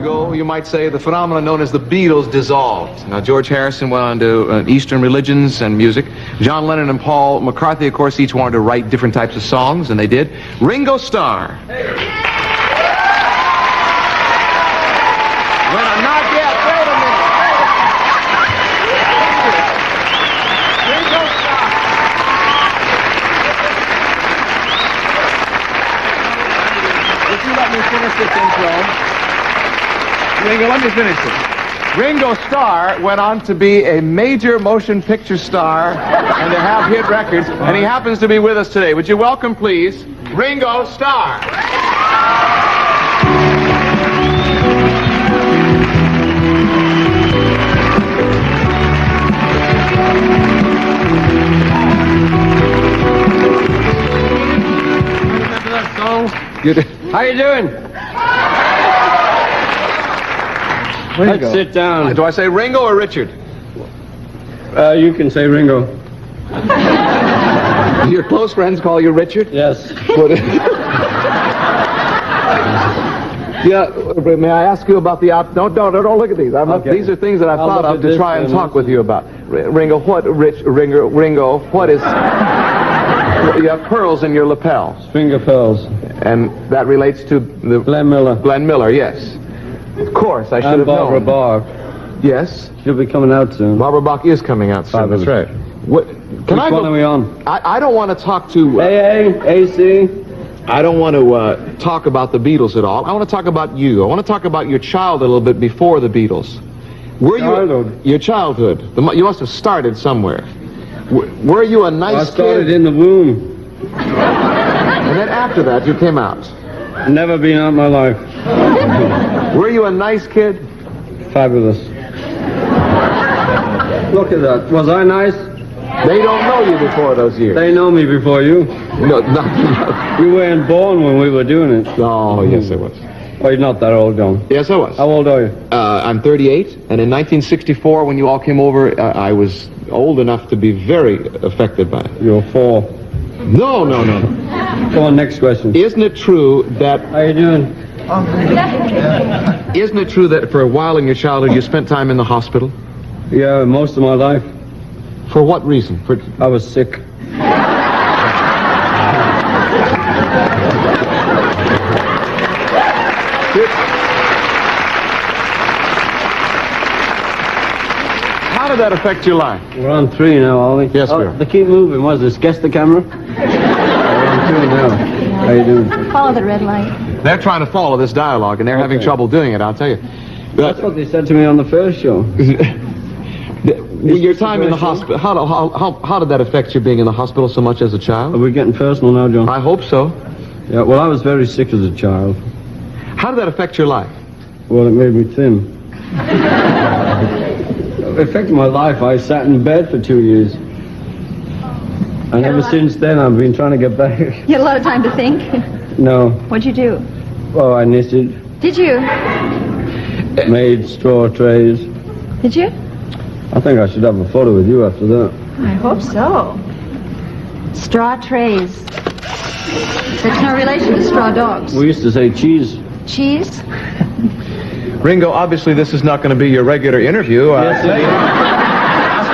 You might say the phenomenon known as the Beatles dissolved. Now, George Harrison went on to Eastern religions and music. John Lennon and Paul McCartney, of course, each wanted to write different types of songs, and they did. Ringo Starr. Hey. When I'm not yet, wait a minute. Ringo Starr. Would you let me finish this intro? Ringo, let me finish this. Ringo Starr went on to be a major motion picture star and to have hit records, and he happens to be with us today. Would you welcome, please, Ringo Starr? Remember that song? How you doing? Ringo. Let's sit down. Do I say Ringo or Richard? You can say Ringo. Your close friends call you Richard? Yes. Yeah, may I ask you about the don't look at these. Okay. These are things that I've thought of to try and talk with you about. Ringo, Ringo, what is... You have pearls in your lapels. Finger pearls. And that relates to the... Glenn Miller. Glenn Miller, yes. Of course, I should have Barbara known. Bach. Yes. She'll be coming out soon. Barbara Bach is coming out soon. Fabulous. That's right. What? Which one are we on? I don't want to talk to... AA, AC. I don't want to talk about the Beatles at all. I want to talk about you. I want to talk about your childhood a little bit before the Beatles. Your childhood. You must have started somewhere. Were you a nice kid? I started in the womb. And then after that, you came out. Never been out in my life. Were you a nice kid? Fabulous. Look at that. Was I nice? They don't know you before those years. They know me before you. No. You weren't born when we were doing it. Oh, yes, I was. Oh, you're not that old, John. Yes, I was. How old are you? I'm 38, and in 1964, when you all came over, I was old enough to be very affected by it. You're 4. No. Go on, next question. Isn't it true that... How you doing? Isn't it true that for a while in your childhood you spent time in the hospital? Yeah, most of my life. For what reason? I was sick. How did that affect your life? We're on 3 now, Ollie. Yes, we are. They keep moving. What is this? Guess the camera? We're on 2 now. How you doing? Follow the red light. They're trying to follow this dialogue, and they're having trouble doing it, I'll tell you. That's what they said to me on the first show. Your time in the hospital, how did that affect you being in the hospital so much as a child? Are we getting personal now, John? I hope so. Yeah, well, I was very sick as a child. How did that affect your life? Well, it made me thin. It affected my life. I sat in bed for 2 years. And ever since then, I've been trying to get back. You had a lot of time to think? No. What'd you do? Oh, I knitted. Did you? Made straw trays. Did you? I think I should have a photo with you after that. I hope so. Straw trays. That's no relation to straw dogs. We used to say cheese. Cheese? Ringo, obviously this is not going to be your regular interview. Yes, I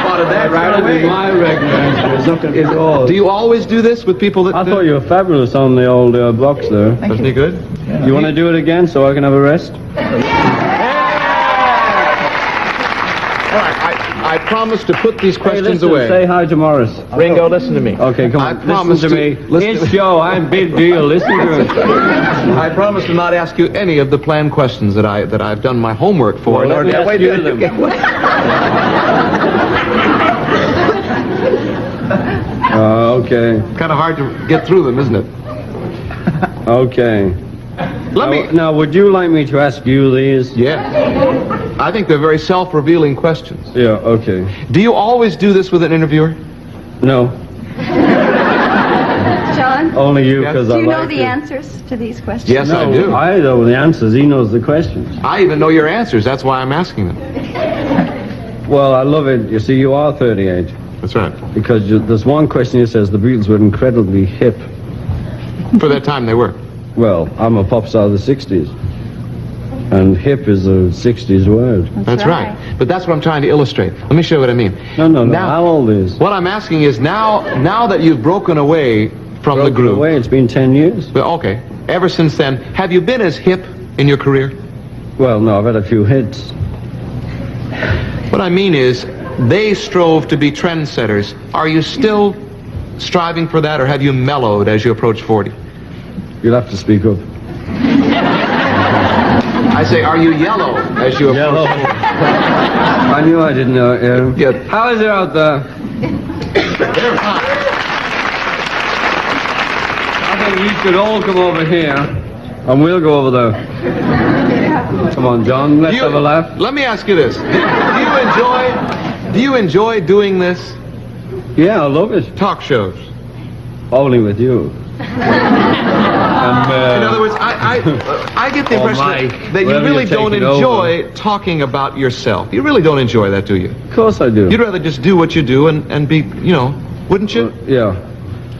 spotted that right away. My regular answer. It's not going to be yours. Do you always do this with people that... I thought you were fabulous on the old box there. Wasn't he good? Yeah. You want to do it again so I can have a rest? All right, I promise to put these questions away. Say hi to Morris. Ringo, listen to me. Okay, come on. I promise listen to me. It's Joe. I'm big deal. Listen to it. I promise to not ask you any of the planned questions that I've done my homework for. Well, let me ask you them. Okay. Kind of hard to get through them, isn't it? Okay. Now, would you like me to ask you these? Yeah. I think they're very self-revealing questions. Yeah, okay. Do you always do this with an interviewer? No. John? Only you, because I like Do you know the you. answers to these questions? Yes, No, I do. I know the answers. He knows the questions. I even know your answers. That's why I'm asking them. Well, I love it. You see, you are 38. That's right. Because there's one question that says the Beatles were incredibly hip. For that time, they were. Well, I'm a pop star of the 60s. And hip is a 60s word. That's right. But that's what I'm trying to illustrate. Let me show you what I mean. No. Now, How old is? what I'm asking is now that you've broken away from the Broken group. away, it's been 10 years. Well, okay. Ever since then, have you been as hip in your career? Well, no, I've had a few hits. What I mean is, they strove to be trendsetters. Are you still striving for that, or have you mellowed as you approach 40? You'll have to speak up. I say, are you yellow as you approach? Yellow. I knew I didn't know it, yeah. Yeah. How is it out there? I think you should all come over here, and we'll go over there. Come on, John, let's have a laugh. Let me ask you this. Do you enjoy doing this? Yeah, I love it. Talk shows. Only with you. In other words, I get the impression Mike, that you wherever really you're don't taking enjoy talking about yourself. You really don't enjoy that, do you? Of course I do. You'd rather just do what you do and be, wouldn't you? Yeah.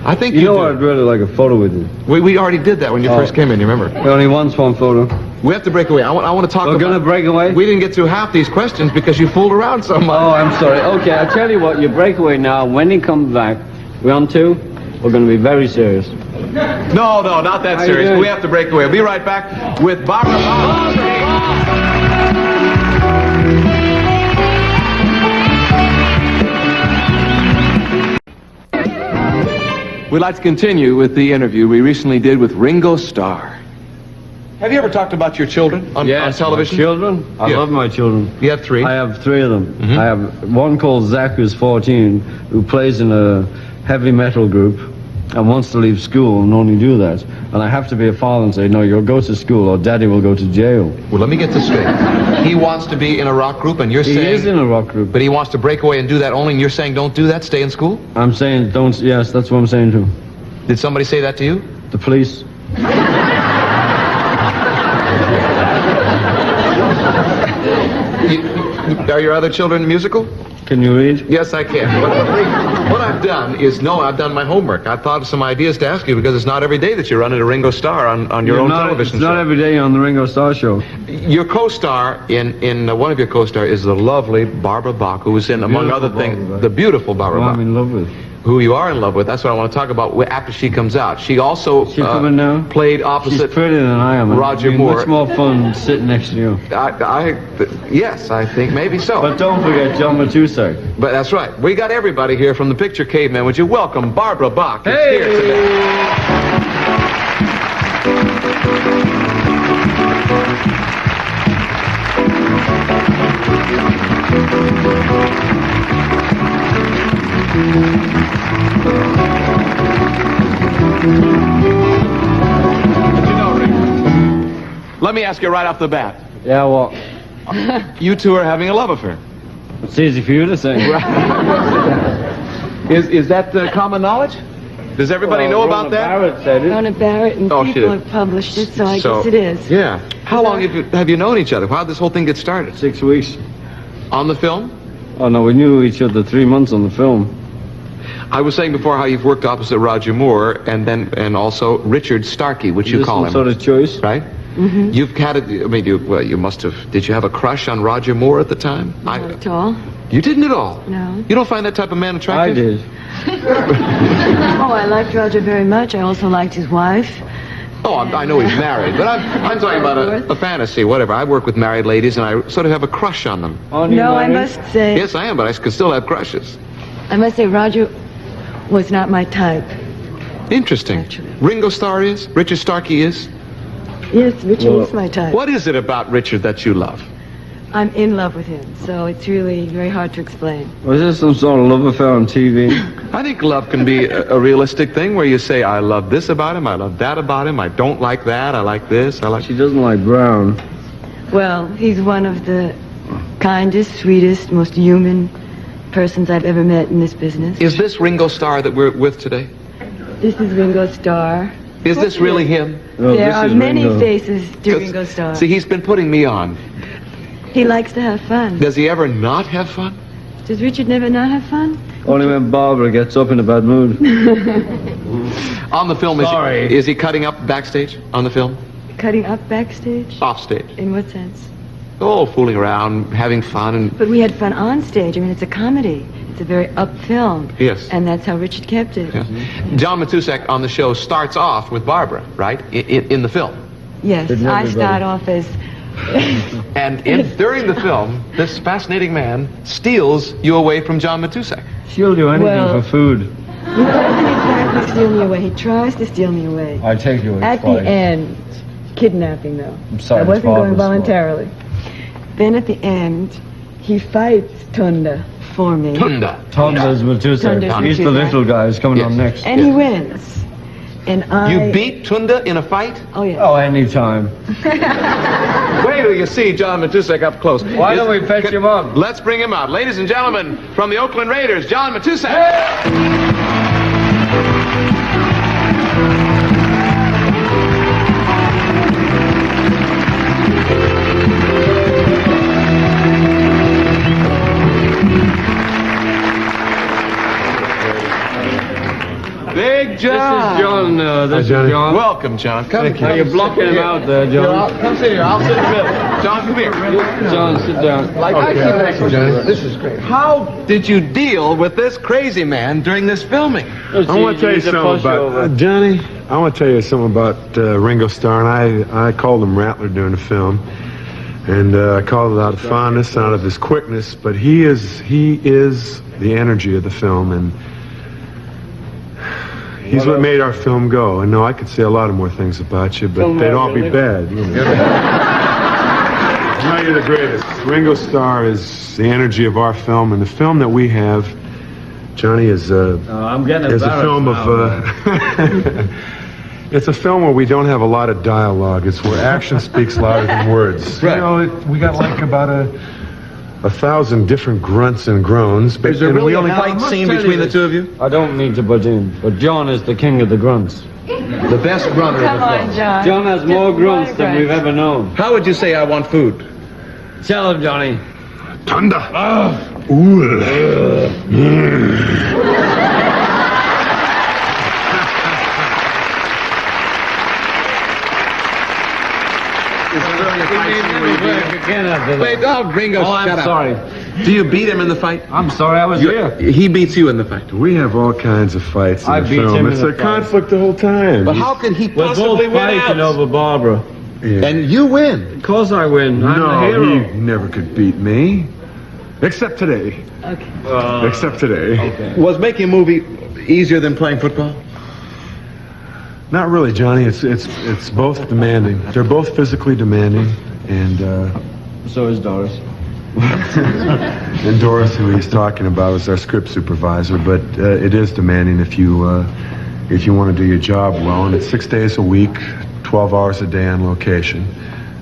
I think You you know do. I'd really like a photo with you. We already did that when you first came in, you remember? He only wants one photo. We have to break away. I want to talk We're about... gonna break away? We didn't get through half these questions because you fooled around so much. Oh, I'm sorry. Okay, I'll tell you what, you break away now. When he comes back, we're on two. We're gonna be very serious. No, not that How you serious. doing? We have to break away. We'll be right back with Barbara. We'd like to continue with the interview we recently did with Ringo Starr. Have you ever talked about your children on television? My children? I Yeah. love my children. You have three? I have three of them. Mm-hmm. I have one called Zach, who's 14, who plays in a heavy metal group and wants to leave school and only do that. And I have to be a father and say, no, you'll go to school or daddy will go to jail. Well, let me get this straight. He wants to be in a rock group, and you're He saying... is in a rock group. But he wants to break away and do that only, and you're saying don't do that, stay in school? I'm saying don't, yes, that's what I'm saying to him. Did somebody say that to you? The police. Are your other children musical? Can you read? Yes, I can. What I've done is, I've done my homework. I've thought of some ideas to ask you because it's not every day that you run into Ringo Starr on your own television It's show. not every day on the Ringo Starr show. Your co-star in one of your co-star is the lovely Barbara Bach, who was in, among other things, the beautiful Barbara Who Bach. I'm in love with. Who you are in love with. That's what I want to talk about after she comes out. She also She coming now? played She's opposite prettier than I am. Roger It'd be Moore. much more fun sitting next to you. Yes, I think maybe so. But don't forget John Matusak. But that's right. We got everybody here from the Picture Caveman. Would you welcome Barbara Bach? Is Hey! here today. But you know, Rick, let me ask you right off the bat. Yeah, well, You two are having a love affair. it's easy for you to say. Is that common knowledge? Does everybody know about that? Barrett said it. Rona Barrett and Oh, she people did. have published it, so I guess it is. Yeah. How long have you known each other? How did this whole thing get started? 6 weeks. On the film? Oh no, we knew each other 3 months on the film. I was saying before how you've worked opposite Roger Moore and also Richard Starkey, which Is you this call some him, sort of choice? right? Mm-hmm. You've had it. I mean, you must have. Did you have a crush on Roger Moore at the time? Not at all. You didn't at all. No. You don't find that type of man I attractive? did. Oh, I liked Roger very much. I also liked his wife. Oh, I know he's married, but I'm talking about a fantasy, whatever. I work with married ladies, and I sort of have a crush on them. Aren't you No, I married? must say, Yes, I am, but I could still have crushes. Roger was not my type. Interesting. Actually. Ringo Starr is? Richard Starkey is? Yes, Richard Well, is my type. What is it about Richard that you love? I'm in love with him, so it's really very hard to explain. Was this some sort of love affair on TV? I think love can be a realistic thing where you say, I love this about him, I love that about him, I don't like that, I like this, I like... She doesn't like brown. Well, he's one of the kindest, sweetest, most human persons I've ever met in this business. Is this Ringo Starr that we're with today? This is Ringo Starr. Is this really him? No, There this are is many Ringo. faces to Ringo Starr. See, he's been putting me on. He likes to have fun. Does he ever not have fun? Does Richard never not have fun? Only when Barbara gets up in a bad mood. On the film, Sorry. is he cutting up backstage on the film? Cutting up backstage? Off stage. In what sense? Oh, fooling around, having fun, and But we had fun on stage. I mean, it's a comedy. It's a very up film. Yes. And that's how Richard kept it. yeah. John Matusek on the show starts off with Barbara, right? In the film. Yes, Didn't I everybody? start off as... And during the film, this fascinating man steals you away from John Matusek. She'll do anything Well- for food. He doesn't exactly steal me away. He tries to steal me away. I take you away At the twice. end, kidnapping though. I'm sorry, I wasn't it's going Barbara's fault. voluntarily. Then at the end, he fights Tunda for me. Tunda. Tonda's Matusek. Tonda's He's the Matusek. little guy who's coming Yes. on next. And he wins. And I... You beat Tunda in a fight? Oh, yeah. Oh, anytime. Wait till you see John Matusek up close. Why don't we fetch him up? Let's bring him out. Ladies and gentlemen, from the Oakland Raiders, John Matusek. Big John. This is John. This Johnny. is John. Welcome, John. Come How you blocking him out there, Here, John? come sit here. I'll sit in the middle. John, come here. John, sit down. This is great. How did you deal with this crazy man during this filming? I want to tell you something about Johnny. I want to tell you something about Ringo Starr, and I called him Rattler during the film, and I called it out of fondness, out of his quickness. But he is the energy of the film, and he's what made our film go. And no, I could say a lot of more things about you, but they'd all be bad. You know. No, you're the greatest. Ringo Starr is the energy of our film, and the film that we have, Johnny, is I'm getting it's a embarrassed film now, of. It's a film where we don't have a lot of dialogue. It's where action speaks louder than words. Right. You know, we got like about 1,000 different grunts and groans. But Is there and really we a only fight scene between the two of you? I don't mean to butt in, but John is the king of the grunts. The best grunter Come of the on, film. John. John has Just more one grunts than we've grunt. ever known. How would you say I want food? Tell him, Johnny. Thunder. Ooh. Wait, oh, Ringo, Oh, I'm shut up. sorry. Do you beat him in the fight? I'm sorry, I was here. He beats you in the fight. We have all kinds of fights in I the beat film. him in It's a a fight. conflict the whole time. But how can he We're possibly both win fighting out? over Barbara. Yeah. And you win. Of course I win. I'm the No, hero. he never could beat me. Except today. Okay. Except today. Okay. Was making a movie easier than playing football? Not really, Johnny. It's both demanding. They're both physically demanding, and So is Doris. and Doris, who he's talking about, is our script supervisor. But it is demanding if you want to do your job well, and it's 6 days a week, 12 hours a day on location.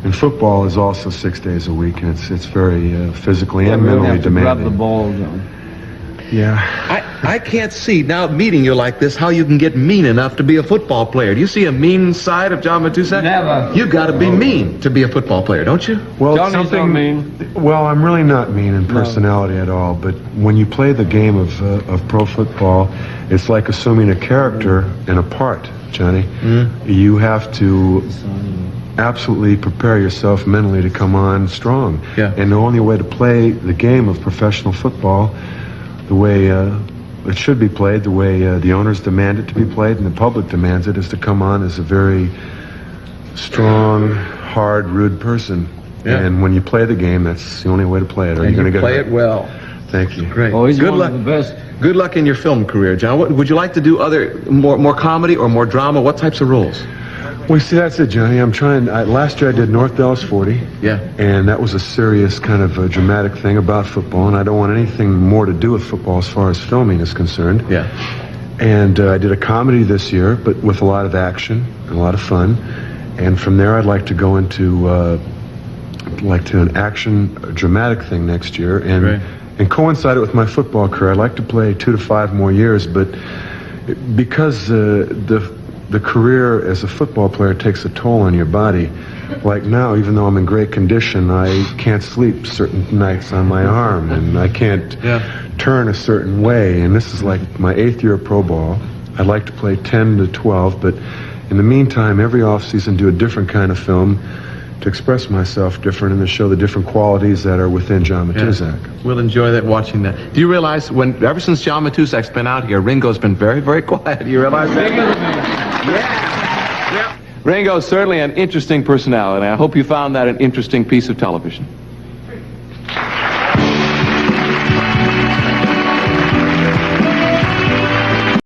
And football is also 6 days a week, and it's very physically and We mentally have to grab the demanding. ball, John. Yeah. I can't see, now meeting you like this, how you can get mean enough to be a football player. Do you see a mean side of John Matusek? Never. You gotta be mean to be a football player, don't you? Well, Johnny's something. not mean. Well, I'm really not mean in personality at all. But when you play the game of pro football, it's like assuming a character and a part, Johnny. You have to absolutely prepare yourself mentally to come on strong. Yeah. And the only way to play the game of professional football, the way it should be played, the way the owners demand it to be played, and the public demands it, is to come on as a very strong, hard, rude person. Yeah. And when you play the game, that's the only way to play it. Or And you're you going to get play hurt. it well. Thank you. Great. Oh, he's Good one luck. of the best. Good luck in your film career, John. Would you like to do other, more comedy or more drama? What types of roles? Well, see, that's it, Johnny. I'm trying. Last year I did North Dallas 40. Yeah. And that was a serious kind of a dramatic thing about football, and I don't want anything more to do with football as far as filming is concerned. Yeah. And I did a comedy this year, but with a lot of action and a lot of fun. And from there, I'd like to go into an action dramatic thing next year, and Right. and coincide it with my football career. I'd like to play 2 to 5 more years, but because the career as a football player takes a toll on your body. Like now, even though I'm in great condition, I can't sleep certain nights on my arm, and I can't turn a certain way. And this is like my 8th year of pro ball. I'd like to play 10 to 12, but In the meantime, every off-season do a different kind of film to express myself different and to show the different qualities that are within John Matuszak. We'll enjoy that, watching that. Do you realize, ever since John Matuszak's been out here, Ringo's been very, very quiet. Do you realize that? Yeah. Ringo's certainly an interesting personality. I hope you found that an interesting piece of television.